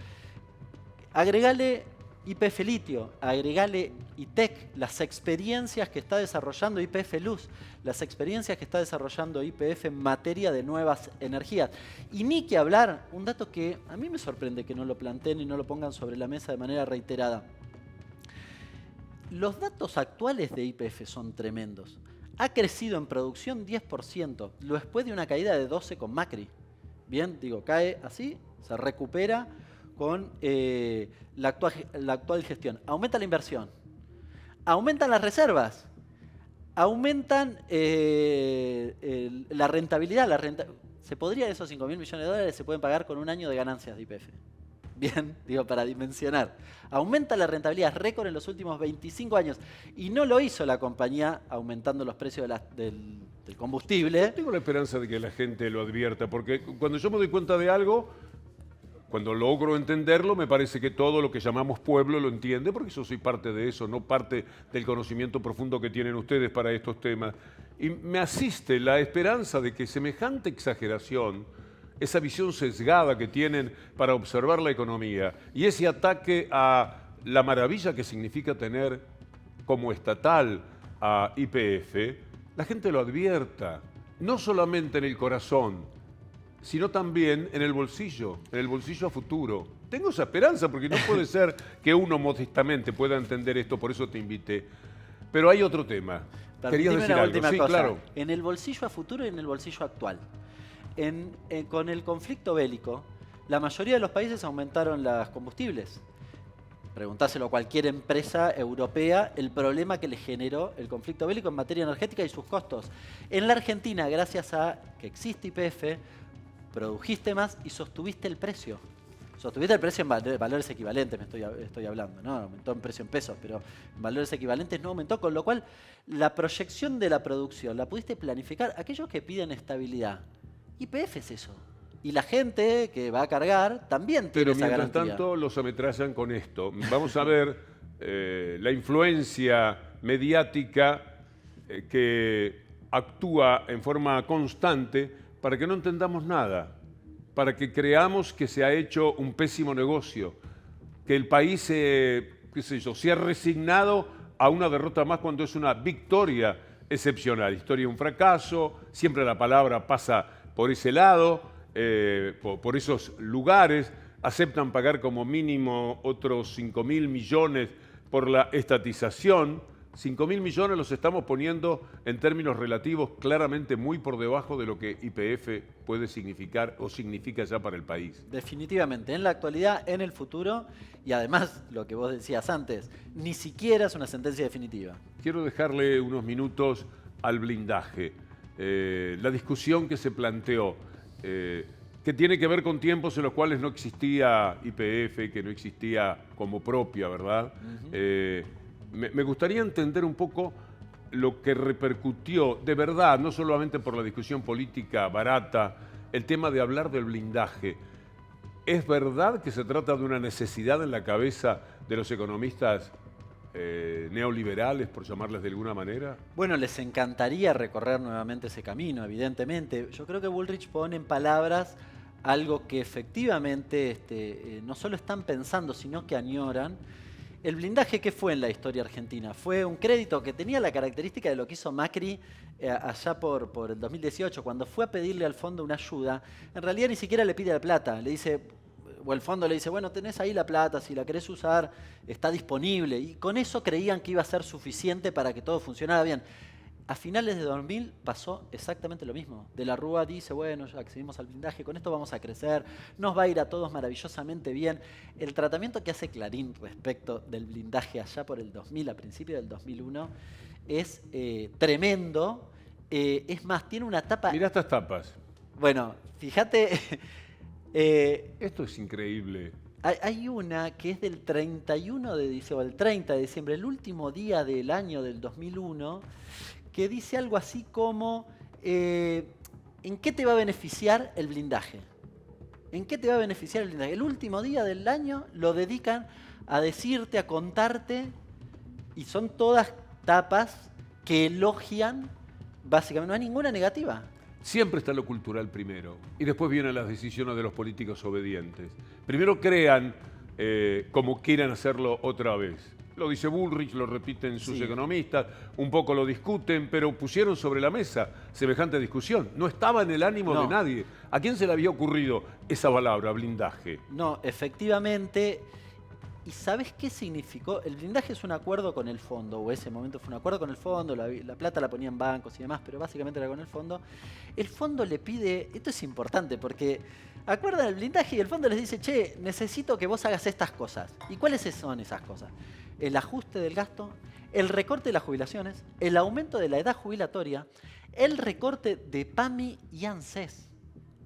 Agregale YPF Litio, agregale ITEC, las experiencias que está desarrollando YPF Luz, las experiencias que está desarrollando YPF en materia de nuevas energías. Y ni que hablar, un dato que a mí me sorprende que no lo planteen y no lo pongan sobre la mesa de manera reiterada. Los datos actuales de YPF son tremendos. Ha crecido en producción 10%, después de una caída de 12% con Macri. Bien, digo, cae así, se recupera con la actual gestión. Aumenta la inversión, aumentan las reservas, aumentan la rentabilidad. Se podría, esos 5.000 millones de dólares se pueden pagar con un año de ganancias de YPF. Bien, digo, para dimensionar. Aumenta la rentabilidad, récord en los últimos 25 años. Y no lo hizo la compañía aumentando los precios del combustible. Tengo la esperanza de que la gente lo advierta, porque cuando yo me doy cuenta de algo, cuando logro entenderlo, me parece que todo lo que llamamos pueblo lo entiende, porque yo soy parte de eso, no parte del conocimiento profundo que tienen ustedes para estos temas. Y me asiste la esperanza de que semejante exageración, esa visión sesgada que tienen para observar la economía y ese ataque a la maravilla que significa tener como estatal a YPF, la gente lo advierta, no solamente en el corazón, sino también en el bolsillo a futuro. Tengo esa esperanza porque no puede ser que uno modestamente pueda entender esto, por eso te invité. Pero hay otro tema. Querías decir algo. Última sí, cosa. Claro. En el bolsillo a futuro y en el bolsillo actual. Con el conflicto bélico, la mayoría de los países aumentaron los combustibles. Preguntáselo a cualquier empresa europea el problema que le generó el conflicto bélico en materia energética y sus costos. En la Argentina, gracias a que existe YPF, produjiste más y sostuviste el precio. Sostuviste el precio en valores equivalentes, me estoy hablando, ¿no? Aumentó en precio en pesos, pero en valores equivalentes no aumentó, con lo cual la proyección de la producción la pudiste planificar. Aquellos que piden estabilidad, YPF es eso. Y la gente que va a cargar también tiene esa garantía. Pero mientras tanto los ametrallan con esto. Vamos a ver la influencia mediática que actúa en forma constante para que no entendamos nada, para que creamos que se ha hecho un pésimo negocio, que el país se ha resignado a una derrota más cuando es una victoria excepcional. Historia de un fracaso, siempre la palabra pasa por ese lado, por esos lugares, aceptan pagar como mínimo otros 5.000 millones por la estatización. 5.000 millones los estamos poniendo en términos relativos claramente muy por debajo de lo que YPF puede significar o significa ya para el país. Definitivamente, en la actualidad, en el futuro, y además, lo que vos decías antes, ni siquiera es una sentencia definitiva. Quiero dejarle unos minutos al blindaje. La discusión que se planteó, que tiene que ver con tiempos en los cuales no existía YPF, que no existía como propia, ¿verdad? Me gustaría entender un poco lo que repercutió de verdad, no solamente por la discusión política barata, el tema de hablar del blindaje. ¿Es verdad que se trata de una necesidad en la cabeza de los economistas neoliberales, por llamarles de alguna manera? Bueno, les encantaría recorrer nuevamente ese camino, evidentemente. Yo creo que Bullrich pone en palabras algo que efectivamente no solo están pensando, sino que añoran, ¿El blindaje qué fue en la historia argentina? Fue un crédito que tenía la característica de lo que hizo Macri allá por el 2018, cuando fue a pedirle al fondo una ayuda. En realidad ni siquiera le pide la plata, le dice, o el fondo le dice, bueno, tenés ahí la plata, si la querés usar, está disponible. Y con eso creían que iba a ser suficiente para que todo funcionara bien. A finales de 2000 pasó exactamente lo mismo. De la Rúa dice, bueno, ya accedimos al blindaje, con esto vamos a crecer, nos va a ir a todos maravillosamente bien. El tratamiento que hace Clarín respecto del blindaje allá por el 2000, a principios del 2001, es tremendo. Es más, tiene una tapa... Mirá estas tapas. Bueno, fíjate... Esto es increíble. Hay una que es del 31 de diciembre, el 30 de diciembre, el último día del año del 2001, que dice algo así como, ¿en qué te va a beneficiar el blindaje? ¿En qué te va a beneficiar el blindaje? El último día del año lo dedican a decirte, a contarte, y son todas tapas que elogian, básicamente, no hay ninguna negativa. Siempre está lo cultural primero y después vienen las decisiones de los políticos obedientes. Primero crean como quieran hacerlo otra vez. Lo dice Bullrich, lo repiten sus economistas, un poco lo discuten, pero pusieron sobre la mesa semejante discusión. No estaba en el ánimo de nadie. ¿A quién se le había ocurrido esa palabra, blindaje? No, efectivamente. ¿Y sabes qué significó? El blindaje es un acuerdo con el fondo, o ese momento fue un acuerdo con el fondo, la plata la ponían bancos y demás, pero básicamente era con el fondo. El fondo le pide, esto es importante porque acuerdan el blindaje y el fondo les dice, che, necesito que vos hagas estas cosas. ¿Y cuáles son esas cosas? El ajuste del gasto, el recorte de las jubilaciones, el aumento de la edad jubilatoria, el recorte de PAMI y ANSES.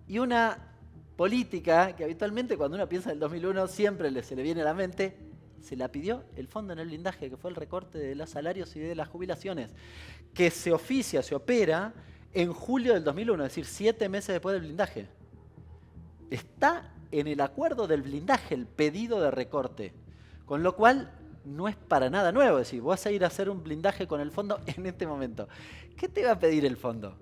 Y una política que habitualmente cuando uno piensa en el 2001 siempre se le viene a la mente, se la pidió el fondo en el blindaje, que fue el recorte de los salarios y de las jubilaciones, que se oficia, se opera en julio del 2001, es decir, 7 meses después del blindaje. Está en el acuerdo del blindaje el pedido de recorte, con lo cual no es para nada nuevo. Es decir, vas a ir a hacer un blindaje con el fondo en este momento. ¿Qué te va a pedir el fondo?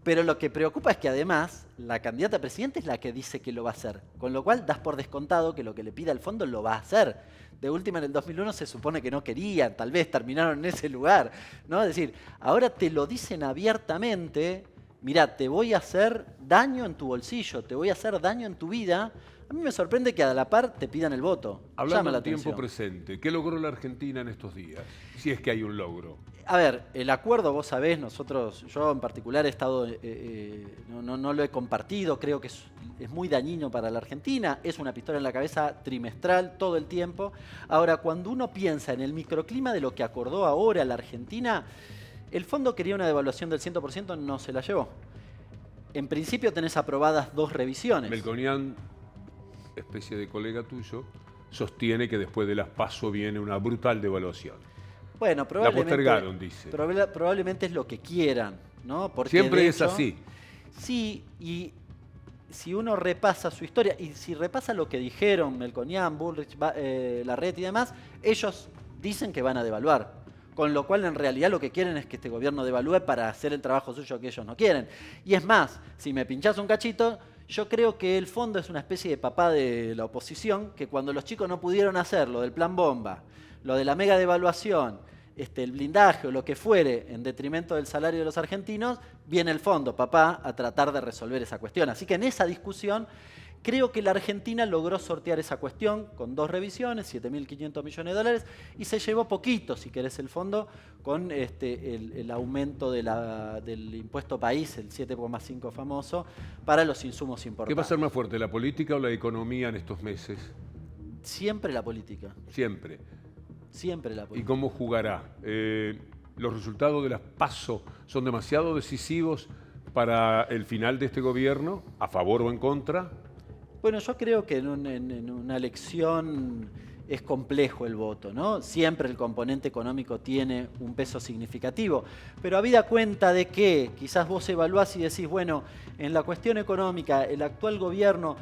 Pero lo que preocupa es que además la candidata a presidente es la que dice que lo va a hacer. Con lo cual das por descontado que lo que le pida el fondo lo va a hacer. De última, en el 2001 se supone que no querían, tal vez terminaron en ese lugar, ¿no? Es decir, ahora te lo dicen abiertamente, mirá, te voy a hacer daño en tu bolsillo, te voy a hacer daño en tu vida. A mí me sorprende que a la par te pidan el voto. Hablando del tiempo presente, ¿qué logró la Argentina en estos días? Si es que hay un logro. A ver, el acuerdo, vos sabés, yo en particular he estado, no lo he compartido, creo que es muy dañino para la Argentina, es una pistola en la cabeza trimestral todo el tiempo. Ahora, cuando uno piensa en el microclima de lo que acordó ahora la Argentina, el fondo quería una devaluación del 100%, no se la llevó. En principio tenés aprobadas 2 revisiones. Melconian, especie de colega tuyo, sostiene que después de las PASO viene una brutal devaluación. Bueno, probablemente, la postergaron, dice. Probablemente es lo que quieran, ¿no? Porque siempre es así. Sí, y si uno repasa su historia, y si repasa lo que dijeron Melconian, Bullrich, Larreta y demás, ellos dicen que van a devaluar. Con lo cual, en realidad, lo que quieren es que este gobierno devalúe para hacer el trabajo suyo que ellos no quieren. Y es más, si me pinchás un cachito, yo creo que el fondo es una especie de papá de la oposición, que cuando los chicos no pudieron hacer lo del plan bomba, lo de la mega devaluación, el blindaje o lo que fuere en detrimento del salario de los argentinos, viene el fondo, papá, a tratar de resolver esa cuestión. Así que en esa discusión creo que la Argentina logró sortear esa cuestión con 2 revisiones, 7.500 millones de dólares, y se llevó poquito, si querés, el fondo con el aumento del impuesto país, el 7,5 famoso, para los insumos importados. ¿Qué va a ser más fuerte, la política o la economía en estos meses? Siempre la política. Siempre. Siempre la política. ¿Y cómo jugará? ¿Los resultados de las PASO son demasiado decisivos para el final de este gobierno? ¿A favor o en contra? Bueno, yo creo que en una elección es complejo el voto, ¿no? Siempre el componente económico tiene un peso significativo, pero habida cuenta de que quizás vos evaluás y decís, bueno, en la cuestión económica, el actual gobierno,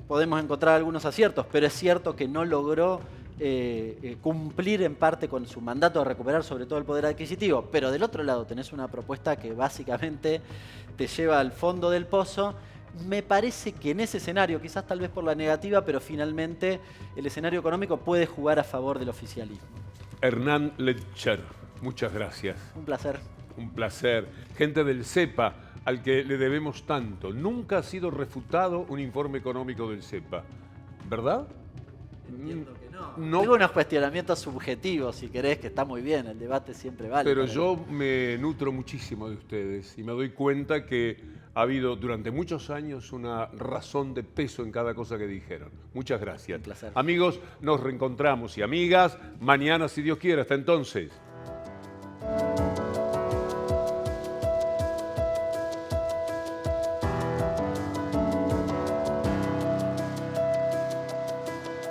podemos encontrar algunos aciertos, pero es cierto que no logró cumplir en parte con su mandato de recuperar sobre todo el poder adquisitivo, pero del otro lado tenés una propuesta que básicamente te lleva al fondo del pozo. me parece que en ese escenario, quizás tal vez por la negativa, pero finalmente el escenario económico puede jugar a favor del oficialismo. Hernán Letcher, muchas gracias. Un placer. Un placer. Gente del CEPA, al que le debemos tanto. Nunca ha sido refutado un informe económico del CEPA, ¿verdad? Entiendo que no. Tengo unos cuestionamientos subjetivos, si querés, que está muy bien, el debate siempre vale. Pero yo me nutro muchísimo de ustedes y me doy cuenta que ha habido durante muchos años una razón de peso en cada cosa que dijeron. Muchas gracias. Un placer. Amigos, nos reencontramos y amigas mañana, si Dios quiere. Hasta entonces.